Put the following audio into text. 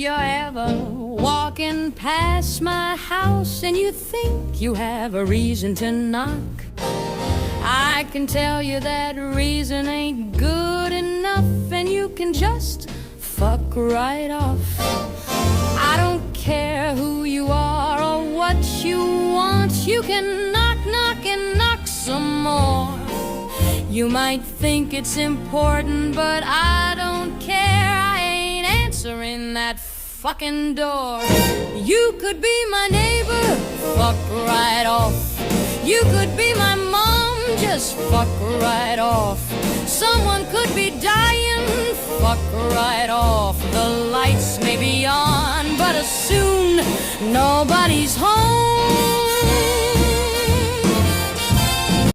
you're ever walking past my house and you think you have a reason to knock, I can tell you that reason ain't good enough, and you can just fuck right off. I don't care who you are or what you want, you can knock, knock, and knock some more. You might think it's important, but I don't care. I ain't answering that fucking door. You could be my neighbor, fuck right off. You could be my mom, just fuck right off. Someone could be dying, fuck right off. The lights may be on, but soon nobody's home.